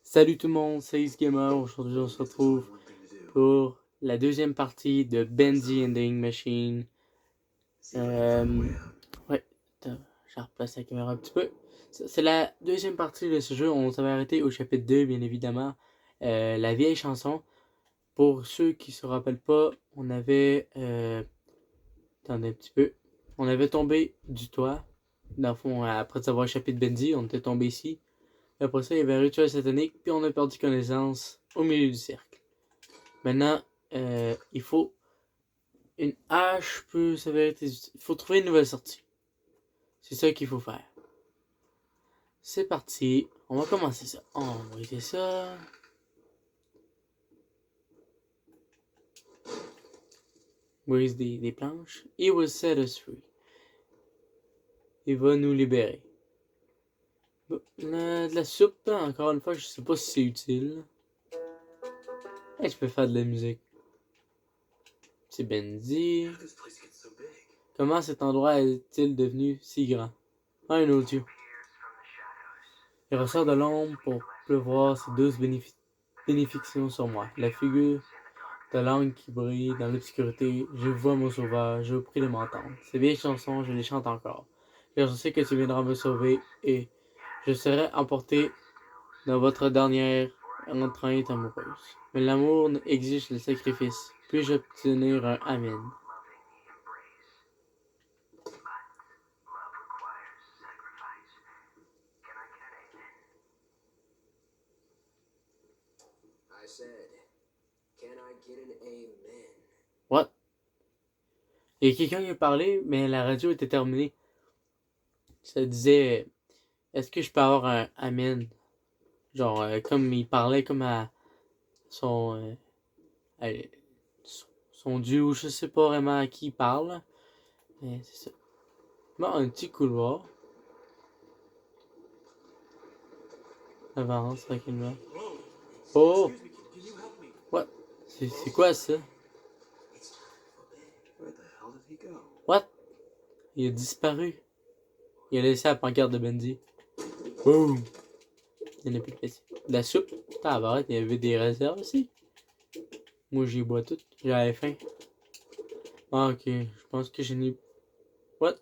Salut tout le monde, c'est Ace Gamer. Aujourd'hui, on se retrouve pour la deuxième partie de Bendy and the Ink Machine. Ouais, je replace la caméra un petit peu. C'est la deuxième partie de ce jeu. On s'avait arrêté au chapitre 2, bien évidemment. La vieille chanson. Pour ceux qui se rappellent pas, on avait. Attendez un petit peu. On avait tombé du toit. Dans le fond, après avoir échappé de Bendy, on était tombé ici. Après ça, il y avait un rituel satanique, puis on a perdu connaissance au milieu du cercle. Maintenant, il faut une hache peut s'avérer utile. Il faut trouver une nouvelle sortie. C'est ça qu'il faut faire. C'est parti. On va commencer ça. On va briser ça. Brise des planches. He will set us free. Il va nous libérer. De la soupe, encore une fois, je sais pas si c'est utile. Hey, je peux faire de la musique. C'est Bendy. Comment cet endroit est-il devenu si grand? Un autre Dieu. Il ressort de l'ombre pour pleuvoir ses douces bénédictions sur moi. La figure de l'ange qui brille dans l'obscurité. Je vois mon sauveur, je vous prie de m'entendre. Ces vieilles chansons, je les chante encore. Car je sais que tu viendras me sauver et je serai emporté dans votre dernière entrainte amoureuse. Mais l'amour exige le sacrifice. Puis-je obtenir un Amen? I said, can I get an amen? What? Il y a quelqu'un qui a parlé, mais la radio était terminée. Ça disait, est-ce que je peux avoir un Amen? Genre, comme il parlait comme à son, à son dieu, ou je sais pas vraiment à qui il parle. Mais c'est ça. Bon, un petit couloir. Avance tranquillement. Oh! What? C'est quoi ça? What? Il a disparu. Il a laissé la pancarte de Bendy. Boom! Il n'y en a plus de place. De la soupe? Tabarouette, il y avait des réserves aussi. Moi, j'y bois toutes. J'avais faim. Ah, ok. Je pense que je n'ai... What?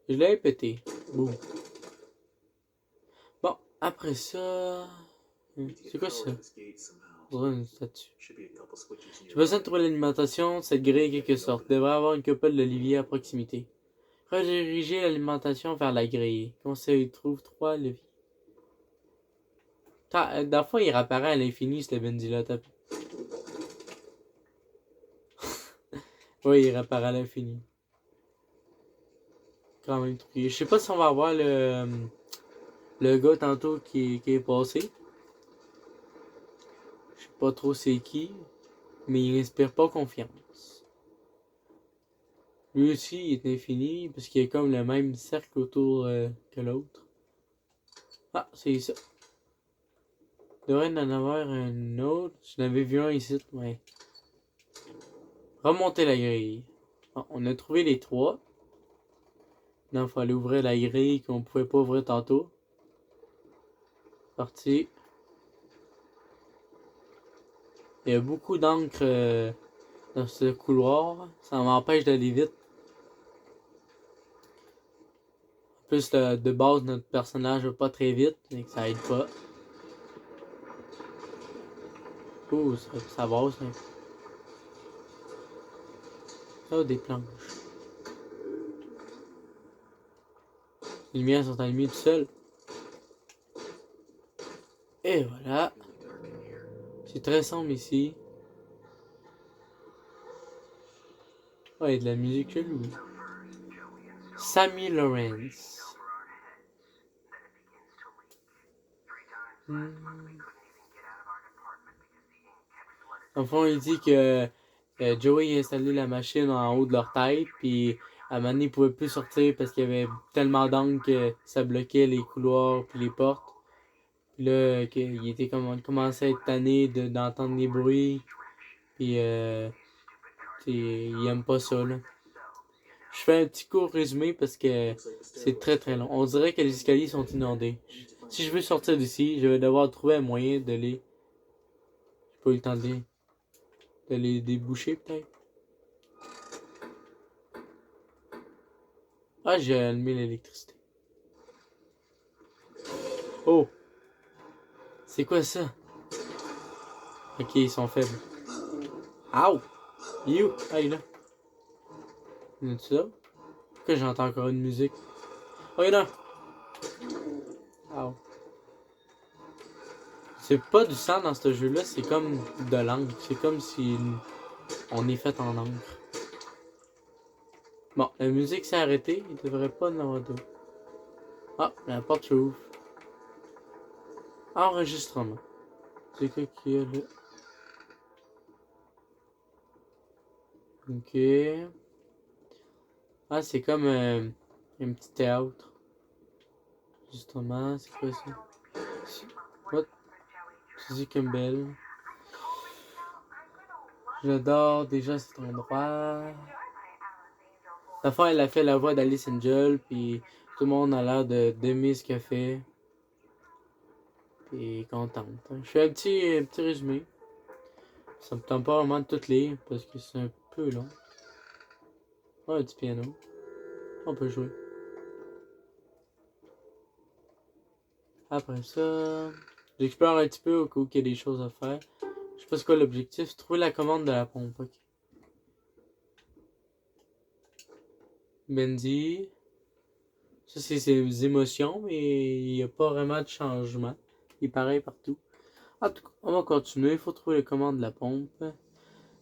Je l'avais pété. Boum. Bon, après ça... C'est quoi ça? Une statue. J'ai besoin de trouver l'alimentation de cette grille en quelque sorte. Il devrait y avoir une coupole d'olivier à proximité. Rediriger l'alimentation vers la grille. Comment ça, il trouve 3 leviers? Dans la fois, il réapparaît à l'infini, ce Bendy-là. Oui, il réapparaît à l'infini. Quand même truqué. Je sais pas si on va avoir le gars tantôt qui est passé. Je sais pas trop c'est qui. Mais il n'inspire pas confiance. Lui aussi, il est infini parce qu'il y a comme le même cercle autour que l'autre. Ah, c'est ça. Il devrait en avoir un autre. J'en avais vu un ici, ouais. Remonter la grille. Bon, on a trouvé les 3. Maintenant, il faut aller ouvrir la grille qu'on pouvait pas ouvrir tantôt. Parti. Il y a beaucoup d'encre dans ce couloir. Ça m'empêche d'aller vite. En plus, de base, notre personnage va pas très vite, mais ça aide pas. Ouh, ça brasse. Hein. Oh, des planches. Les lumières sont allumées tout seules. Et voilà. C'est très sombre ici. Oh, il y a de la musique chelou. Sammy Lawrence. En fond, il dit que Joey a installé la machine en haut de leur tête, puis à un moment donné, ils pouvaient plus sortir parce qu'il y avait tellement d'angles que ça bloquait les couloirs puis les portes. Puis là, il était commençait à être tanné d'entendre les bruits, puis il aime pas ça, là. Je fais un petit court résumé parce que c'est très très long. On dirait que les escaliers sont inondés. Si je veux sortir d'ici, je vais devoir trouver un moyen de les... J'ai pas eu le temps de les déboucher peut-être. Ah, j'ai allumé l'électricité. Oh! C'est quoi ça? Ok, ils sont faibles. Ow! You! Ah, il est là. Il y a ça? Pourquoi j'entends encore une musique? Oh, il y en a un! Ow. C'est pas du sang dans ce jeu-là, c'est comme de l'encre. C'est comme si on est fait en encre. Bon, la musique s'est arrêtée, il devrait pas en avoir d'autres. Ah, la porte s'ouvre. Enregistrement. C'est quoi qu'il y a là? Ok. Ah, c'est comme un petit théâtre. Justement, c'est quoi ça? What? Suzy Campbell. J'adore déjà cet endroit. La fois, elle a fait la voix d'Alice Angel, puis tout le monde a l'air d'aimer ce qu'elle fait. Puis contente. Je fais un petit résumé. Ça me tente pas vraiment de tout lire parce que c'est un peu long. Ah, un petit piano. On peut jouer. Après ça, j'explore un petit peu au cas où il y a des choses à faire. Je sais pas c'est quoi l'objectif. Trouver la commande de la pompe. Okay. Bendy. Ça, c'est ses émotions, mais il n'y a pas vraiment de changement. Il est pareil partout. En tout cas, on va continuer. Il faut trouver les commandes de la pompe.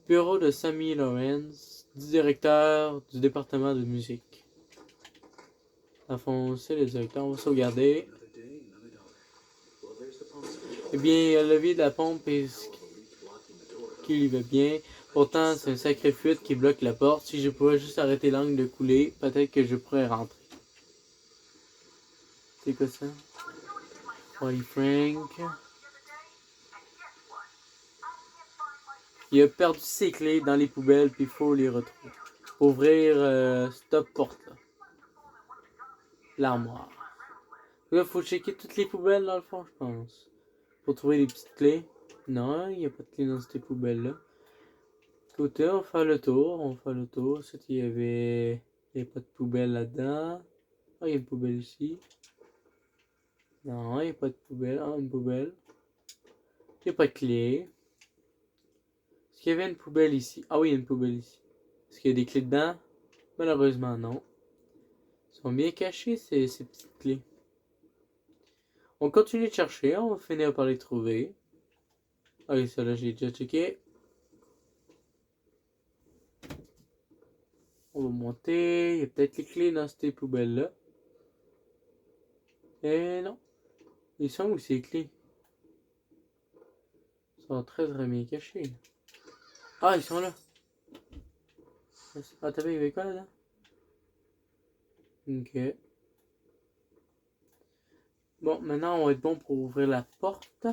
Bureau de Sammy Lawrence, du directeur du département de musique. À fond, c'est le directeur. On va sauvegarder. Eh bien, le levier de la pompe est ce qui lui va bien. Pourtant, c'est un sacré fuite qui bloque la porte. Si je pouvais juste arrêter l'angle de couler, peut-être que je pourrais rentrer. C'est quoi ça? Wally Frank. Il a perdu ses clés dans les poubelles, puis il faut les retrouver. Ouvrir stop porte là. L'armoire. Là, faut checker toutes les poubelles dans le fond, je pense. Pour trouver les petites clés. Non, il n'y a pas de clés dans ces poubelles-là. Côté, on fait le tour, Ensuite, il y avait pas de poubelle là-dedans. Ah, il y a une poubelle ici. Non, il n'y a pas de poubelle. Ah, une poubelle. Il n'y a pas de clé. Est-ce qu'il y avait une poubelle ici? Ah oui, il y a une poubelle ici. Est-ce qu'il y a des clés dedans? Malheureusement, non. Ils sont bien cachés, ces petites clés. On continue de chercher, on va finir par les trouver. Ah oui, ça là, j'ai déjà checké. On va monter. Il y a peut-être les clés dans ces poubelles-là. Eh non. Ils sont où ces clés? Ils sont très très bien cachés. Ah, ils sont là. Ah, t'as vu, il y avait quoi là-dedans? Ok. Bon, maintenant on va être bon pour ouvrir la porte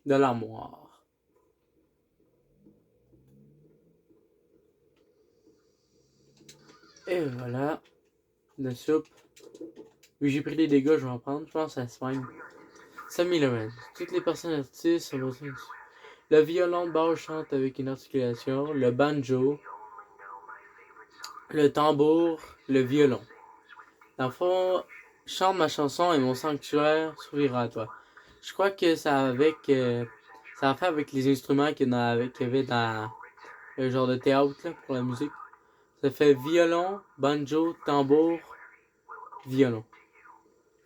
de l'armoire. Et voilà. La soupe. Oui, j'ai pris des dégâts, je vais en prendre. Je pense que ça se soigne. Sammy Lawrence. Toutes les personnes artistes sont aussi. Le violon de basse chante avec une articulation. Le banjo. Le tambour. Le violon. Dans le fond, chante ma chanson et mon sanctuaire s'ouvrira à toi. Je crois que ça a fait avec les instruments qu'il y avait dans le genre de théâtre là, pour la musique. Ça fait violon, banjo, tambour, violon.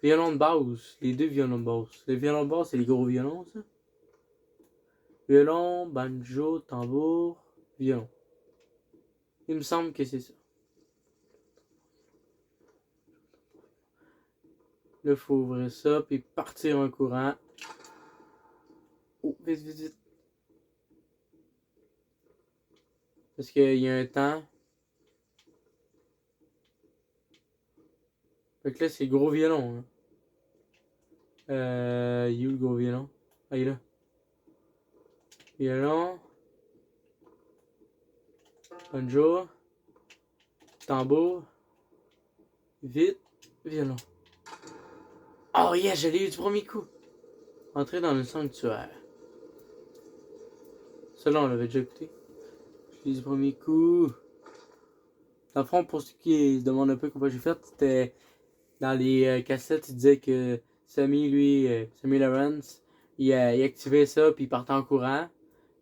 Violon de basse, les deux violons de basse. Le violon de basse, c'est les gros violons, ça. Violon, banjo, tambour, violon. Il me semble que c'est ça. Là, il faut ouvrir ça, puis partir en courant. Oh, vite, vite, vite. Parce qu'il y a un temps. Fait que là, c'est gros violon. Hein. Il est où le gros violon? Ah, il est là. Violon. Banjo. Tambour. Vite. Violon. Oh yeah, je l'ai eu du premier coup. Entrer dans le sanctuaire. Celui-là, on l'avait déjà écouté. Je l'ai eu du premier coup. Dans le fond, pour ceux qui se demandent un peu comment j'ai fait, c'était dans les cassettes, il disait que Sammy Lawrence, il activait ça, puis il partait en courant.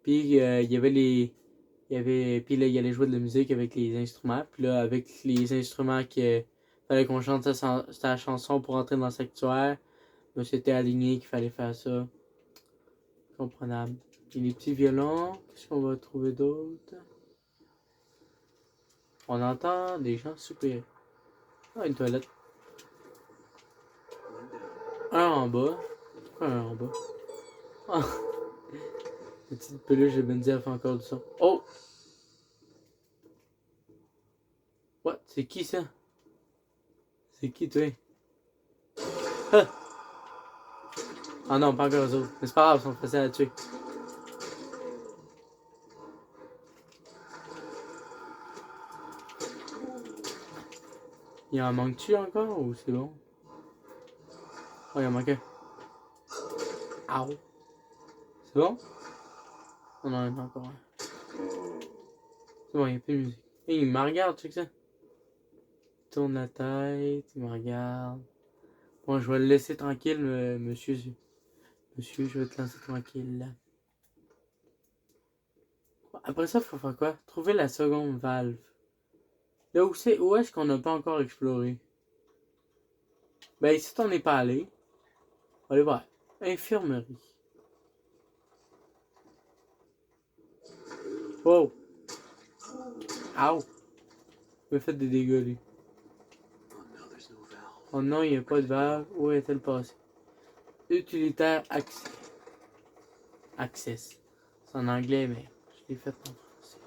Puis il y avait puis là, il allait jouer de la musique avec les instruments. Puis là, avec les instruments qu'il fallait qu'on chante sa chanson pour entrer dans le sanctuaire, ben, c'était aligné qu'il fallait faire ça. Comprenable. Et les petits violons, qu'est-ce qu'on va trouver d'autre? On entend des gens soupirer. Ah, une toilette. Un en bas. Pourquoi un en bas? Ah. La petite peluche de Bendy a fait encore du son. Oh! What? C'est qui ça? C'est qui toi? Ah! Ah non, pas encore eux autres. Mais c'est pas grave, ils sont faciles à tuer. Il en manque-tu encore ou c'est bon? Oh, il en manquait. Ow! C'est bon? Oh non, il y en a encore un. C'est bon, il n'y a plus de musique. Hey, il me regarde, check ça. Il tourne la tête, il me regarde. Bon, je vais le laisser tranquille, monsieur. Monsieur, je vais te laisser tranquille là. Après ça, il faut faire quoi? Trouver la seconde valve. Là où est-ce qu'on n'a pas encore exploré? Ben ici on n'est pas allé. On va aller voir. Infirmerie. Wow. Ow. Il m'a fait des dégâts lui. Oh non, il n'y a pas de valve. Où est-elle passée? Utilitaire accès. Access. C'est en anglais, mais je l'ai fait en français.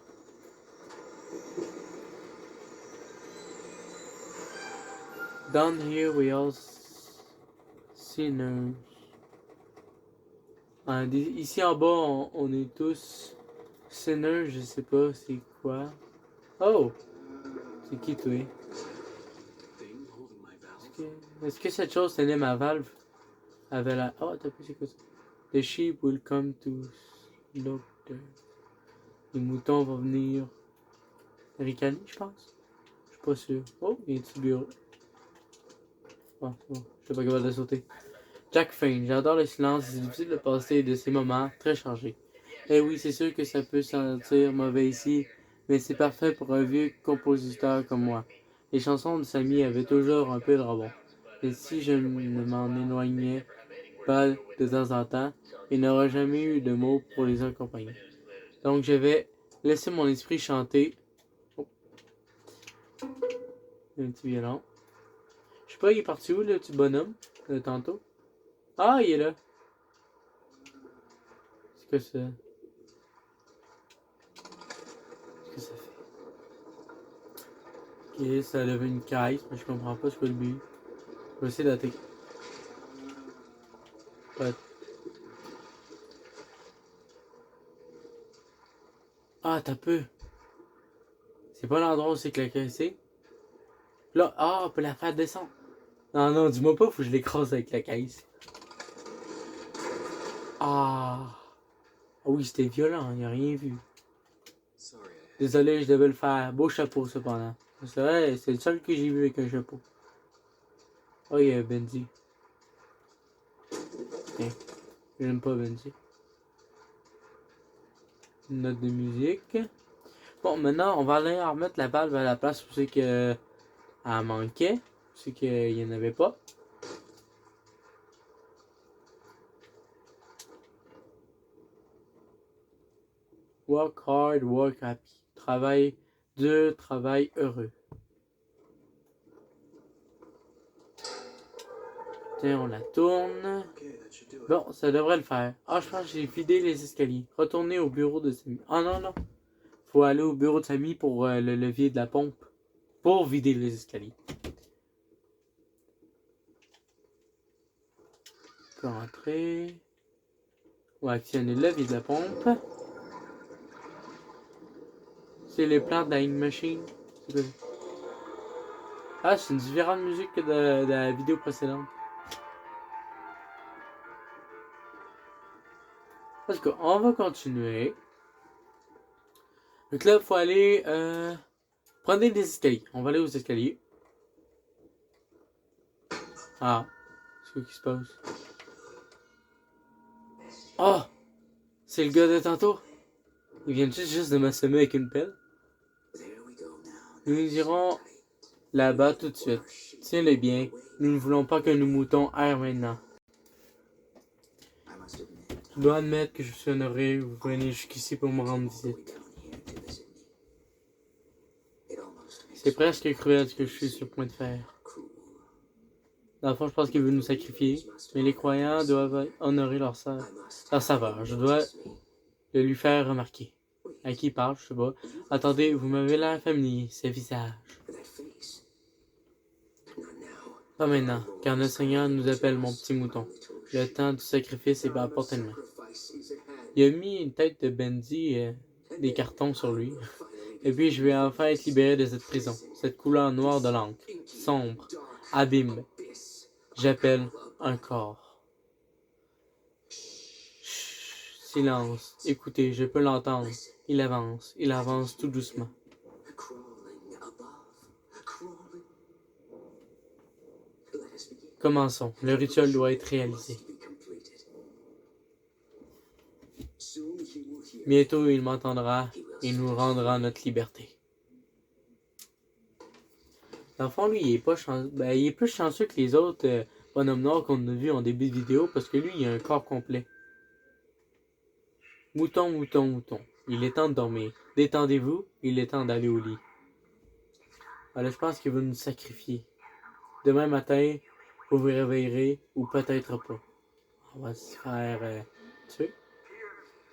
Down here we all sinners. Ici en bas, on est tous sinners, je sais pas c'est quoi. Oh! C'est qui toi? Est-ce que cette chose tenait ma valve? Avait la... Oh, t'as pu c'est quoi ça? The sheep will come to slaughter. Les moutons vont venir ricaner, je pense. Je suis pas sûr. Oh, il y a un petit bureau. Oh, c'est bon. Je suis pas capable de sauter. Jack Fane, j'adore le silence, c'est difficile de passer de ces moments très chargés. Eh oui, c'est sûr que ça peut sentir mauvais ici, mais c'est parfait pour un vieux compositeur comme moi. Les chansons de Sammy avaient toujours un peu de rebond. Et si je ne m'en éloignais pas de temps en temps, il n'aurait jamais eu de mots pour les accompagner. Donc je vais laisser mon esprit chanter. Oh. Un petit violon. Je sais pas, il est parti où le petit bonhomme, tantôt? Ah, il est là. C'est quoi ça? Qu'est-ce que ça fait? Ok, ça lève une caisse, mais je comprends pas ce que le but. Je vais essayer d'attaquer. Ouais. Ah, t'as peu. C'est pas l'endroit où c'est que la caisse est. Là, ah, on peut la faire descendre. Non, non, dis-moi pas, faut que je l'écrase avec la caisse. Ah. Ah oui, c'était violent, il a rien vu. Désolé, je devais le faire. Beau chapeau, cependant. C'est vrai, c'est le seul que j'ai vu avec un chapeau. Oh, il y a Benji. Tiens, j'aime pas Benji. Une note de musique. Bon, maintenant, on va aller remettre la valve à la place où c'est que elle manquait. C'est qu'il n'y en avait pas. Work hard, work happy. Travail dur, travail heureux. Tiens, on la tourne. Bon, ça devrait le faire. Ah, je pense que j'ai vidé les escaliers. Retourner au bureau de Samy. Ah non, non. Faut aller au bureau de Samy pour le levier de la pompe. Pour vider les escaliers. On peut entrer. On va actionner le levier de la pompe. C'est les plans de la machine. C'est quoi ça? Ah, c'est une différente musique que de la vidéo précédente. En tout cas, on va continuer. Donc là, il faut aller prendre des escaliers. On va aller aux escaliers. Ah, c'est quoi qui se passe? Oh! C'est le gars de tantôt. Il vient juste de m'assommer avec une pelle. Nous nous irons là-bas tout de suite. Tiens-le bien. Nous ne voulons pas que nos moutons errent maintenant. Je dois admettre que je suis honoré. Vous venez jusqu'ici pour me rendre visite. C'est presque cruel ce que je suis sur le point de faire. Dans le fond, je pense qu'il veut nous sacrifier. Mais les croyants doivent honorer leur saveur. Je dois le lui faire remarquer. À qui il parle, je sais pas. Attendez, vous m'avez l'air familier, ce visage. Pas maintenant, car notre Seigneur nous appelle mon petit mouton. Le temps du sacrifice est à portée de main. Il a mis une tête de Bendy, des cartons sur lui. Et puis je vais enfin être libéré de cette prison. Cette couleur noire de l'encre. Sombre. Abîme. J'appelle un corps. Chut, silence. Écoutez, je peux l'entendre. Il avance tout doucement. Commençons. Le rituel doit être réalisé. Bientôt il m'entendra et nous rendra notre liberté. Dans le fond, lui, il est plus chanceux que les autres bonhommes noirs qu'on a vus en début de vidéo parce que lui, il a un corps complet. Mouton, mouton, mouton. Il est temps de dormir. Détendez-vous, il est temps d'aller au lit. Voilà, je pense qu'il va nous sacrifier. Demain matin, vous vous réveillerez ou peut-être pas. On va se faire tuer.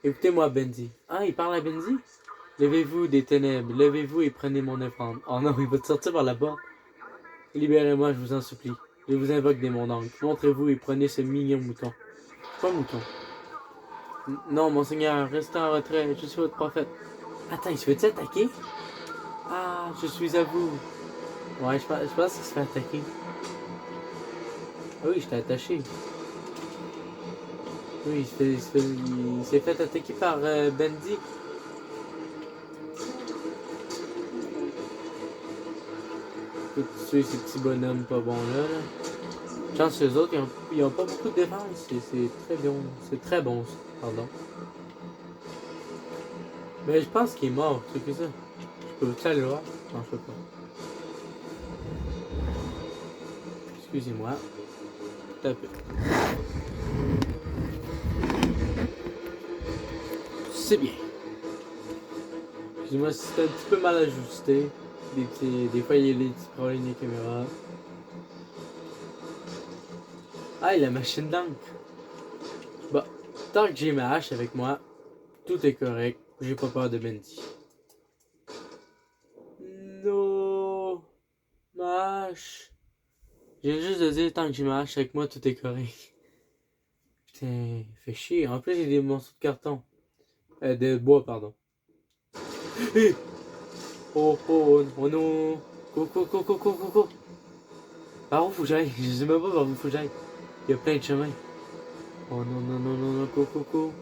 Écoutez-moi, Bendy. Ah, il parle à Bendy? Levez-vous des ténèbres, levez-vous et prenez mon offrande. Oh non, il va te sortir par la porte. Libérez-moi, je vous en supplie. Je vous invoque des mondancles. Montrez-vous et prenez ce mignon mouton. Pas mouton. Non, monseigneur, restez en retrait, je suis votre prophète. Attends, il se fait attaquer? Ah, je suis à vous. Ouais, je pense qu'il se fait attaquer. Ah oui, je t'ai attaché. Oui, il s'est fait attaquer par Bendy. Faut tuer ces petits bonhommes pas bons là. Chance les autres, ils ont pas beaucoup de défense. C'est très bon. C'est très bon, pardon. Mais je pense qu'il est mort, c'est que ça. Je peux aller le voir? Non, je peux pas. Excusez-moi. Tout à peu. C'est bien. Excusez-moi si c'est un petit peu mal ajusté. Des fois, il y a des petits problèmes des caméras. Ah, et la machine d'encre. Bon, tant que j'ai ma hache avec moi, tout est correct. J'ai pas peur de Bendy. Non, ma hache. J'ai juste de dire, tant que j'ai ma hache avec moi, tout est correct. Putain, fait chier. En plus, j'ai des morceaux de carton. De bois, pardon. Hé! Oh, oh, oh non! Go! Par où faut que j'aille? Je sais même pas par où faut que j'aille. Il y a plein de chemins. Oh non, go!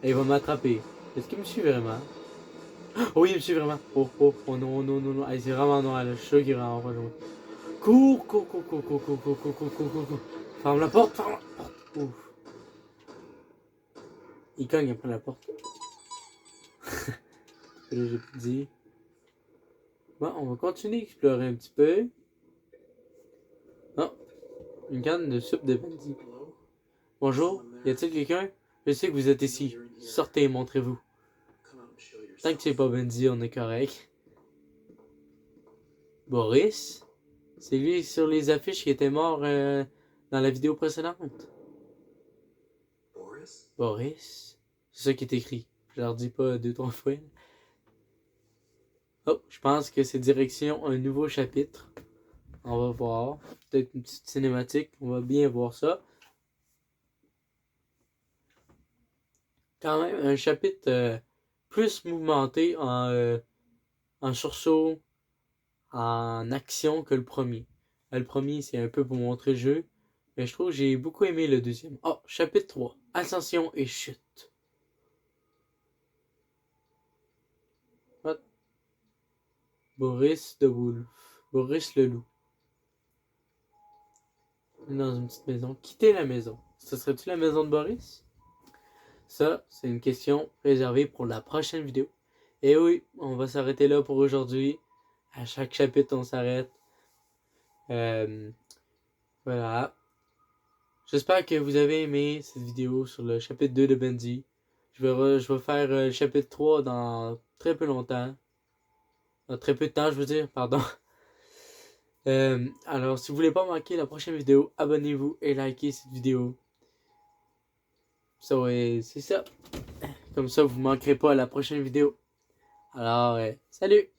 Et il va m'attraper. Est-ce qu'il me suit vraiment? Oh oui, il me suit vraiment. Oh non. Allez, c'est vraiment noir là. Je suis sûr qu'il est vraiment pas loin. Cours. Ferme la porte. Ouf. Il cogne après la porte. Là, j'ai dit. Bon, on va continuer à explorer un petit peu. Oh, une canne de soupe de bandit. Bonjour, y a-t-il quelqu'un? Je sais que vous êtes ici. Sortez, montrez-vous. Tant que c'est pas Bendy, on est correct. Boris? C'est lui sur les affiches qui était mort dans la vidéo précédente. Boris? C'est ça qui est écrit. Je leur dis pas 2-3 fois. Oh, je pense que c'est direction un nouveau chapitre. On va voir. Peut-être une petite cinématique. On va bien voir ça. Quand même, un chapitre plus mouvementé en sursaut. en action que le premier. Le premier, c'est un peu pour montrer le jeu, mais je trouve que j'ai beaucoup aimé le deuxième. Oh, chapitre 3, Ascension et chute. What? Boris the Wolf. Boris le loup. Dans une petite maison. Quitter la maison. Ce serait-tu la maison de Boris? Ça, c'est une question réservée pour la prochaine vidéo. Et oui, on va s'arrêter là pour aujourd'hui. À chaque chapitre, on s'arrête. Voilà. J'espère que vous avez aimé cette vidéo sur le chapitre 2 de Bendy. Je vais faire le chapitre 3 dans très peu longtemps. Dans très peu de temps, je veux dire, pardon. Alors, si vous voulez pas manquer la prochaine vidéo, abonnez-vous et likez cette vidéo. C'est ça. Comme ça, vous manquerez pas à la prochaine vidéo. Alors, salut!